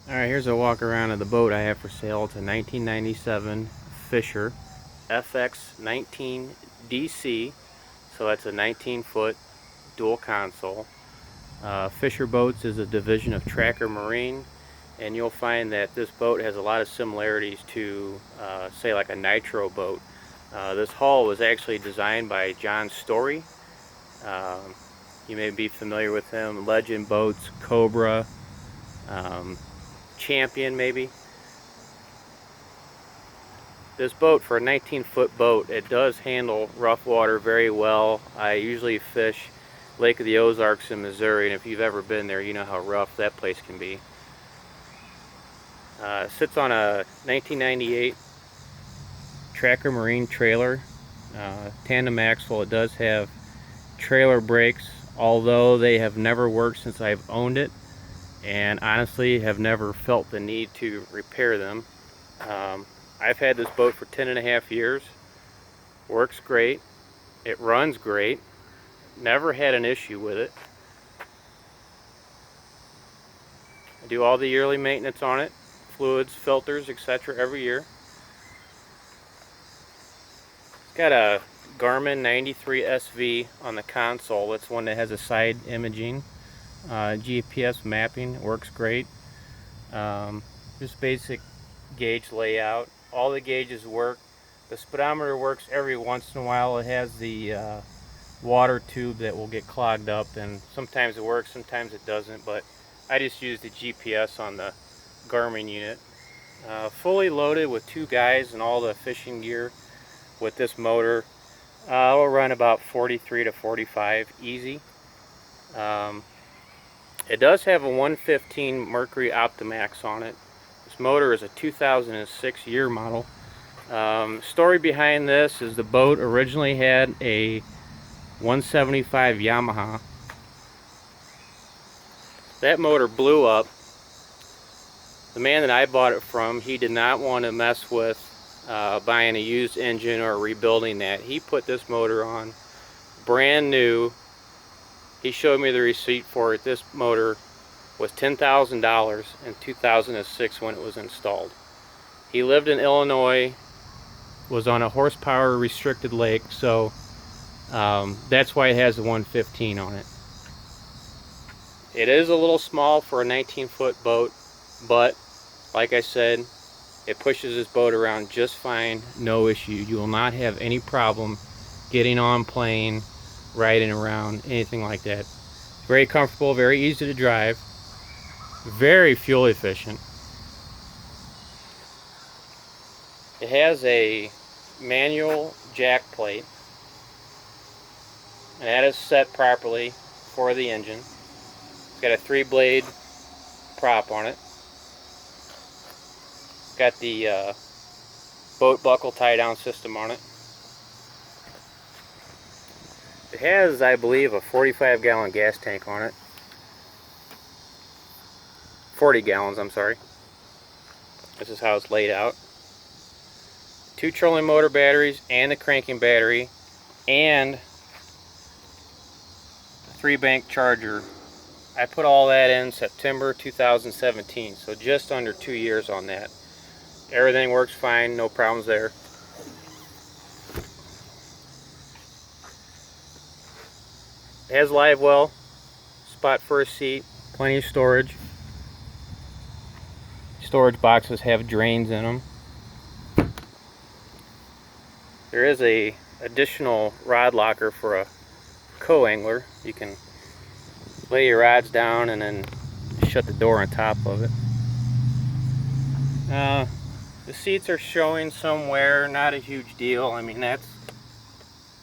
Alright, here's a walk around of the boat I have for sale. It's a 1997 Fisher fx19dc, so that's a 19-foot dual console. Fisher Boats is a division of Tracker Marine, and you'll find that this boat has a lot of similarities to, say, like a nitro boat. This hull was actually designed by John Story. You may be familiar with him. Legend Boats, Cobra, Champion maybe. This boat, for a 19-foot boat, it does handle rough water very well. I usually fish Lake of the Ozarks in Missouri, and if you've ever been there, you know how rough that place can be. It sits on a 1998 Tracker Marine trailer, tandem axle. It does have trailer brakes, although they have never worked since I've owned it, and honestly have never felt the need to repair them. I've had this boat for 10.5 years. Works great. It runs great. Never had an issue with it. I do all the yearly maintenance on it. Fluids, filters, etc. every year. It's got a Garmin 93 SV on the console. That's one that has a side imaging. GPS mapping works great. Just basic gauge layout. All the gauges work. The speedometer works every once in a while. It has the water tube that will get clogged up, and sometimes it works, sometimes it doesn't, but I just use the GPS on the Garmin unit. Fully loaded with 2 guys and all the fishing gear with this motor. It'll run about 43 to 45 easy. It does have a 115 Mercury Optimax on it. This motor is a 2006 year model. Story behind this is the boat originally had a 175 Yamaha. That motor blew up. The man that I bought it from, he did not want to mess with buying a used engine or rebuilding that. He put this motor on brand new. He showed me the receipt for it. This motor was $10,000 in 2006 when it was installed. He lived in Illinois, was on a horsepower restricted lake, so that's why it has a 115 on it. It is a little small for a 19-foot boat, but like I said, it pushes this boat around just fine, no issue. You will not have any problem getting on plane, riding around, anything like that. It's very comfortable, very easy to drive, very fuel efficient. It has a manual jack plate, and that is set properly for the engine. It's got a 3-blade prop on it. It's got the boat buckle tie-down system on it. It has, I believe, a 45-gallon gas tank on it. 40 gallons, I'm sorry. This is how it's laid out. 2 trolling motor batteries and a cranking battery, and a 3-bank charger. I put all that in September 2017, so just under 2 years on that. Everything works fine, no problems there. It has live well, spot for a seat, plenty of storage. Storage boxes have drains in them. There is a additional rod locker for a co-angler. You can lay your rods down and then shut the door on top of it. The seats are showing somewhere, not a huge deal. I mean, that's,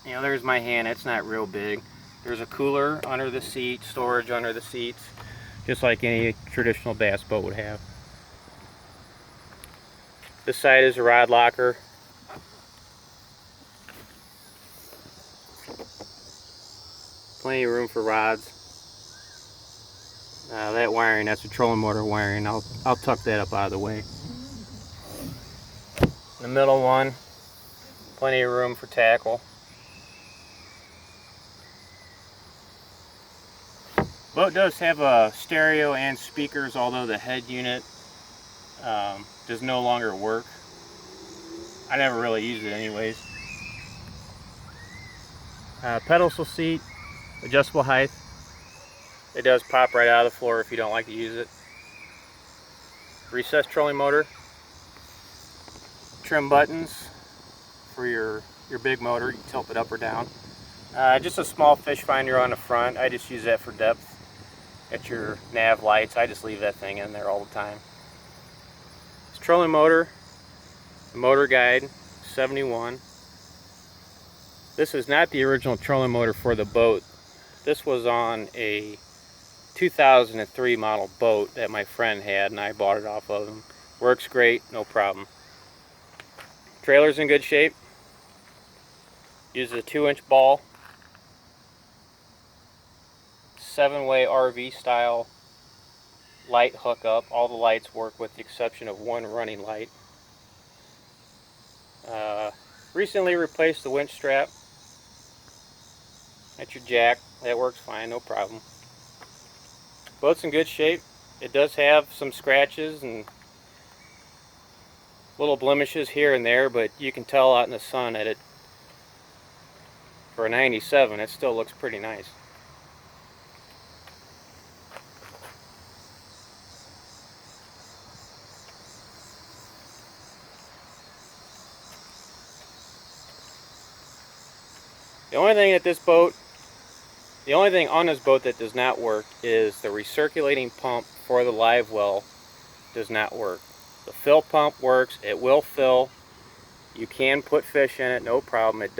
you know, there's my hand, it's not real big. There's a cooler under the seat, storage under the seats, just like any traditional bass boat would have. This side is a rod locker. Plenty of room for rods. That wiring, that's a trolling motor wiring. I'll tuck that up out of the way. The middle one, plenty of room for tackle. Boat does have a stereo and speakers, although the head unit does no longer work. I never really used it anyways. Pedestal seat, adjustable height. It does pop right out of the floor if you don't like to use it. Recessed trolling motor. Trim buttons for your big motor. You can tilt it up or down. Just a small fish finder on the front. I just use that for depth at your nav lights. I just leave that thing in there all the time. It's trolling motor, motor guide 71. This is not the original trolling motor for the boat. This was on a 2003 model boat that my friend had, and I bought it off of him. Works great, no problem. Trailer's in good shape. Uses a 2-inch ball. 7-way RV style light hookup. All the lights work with the exception of one running light. Recently replaced the winch strap. That's your jack. That works fine, no problem. Boat's in good shape. It does have some scratches and little blemishes here and there, but you can tell out in the sun that it, for a 97, it still looks pretty nice. The only thing on this boat that does not work is the recirculating pump for the live well does not work. The fill pump works, it will fill. You can put fish in it, no problem. It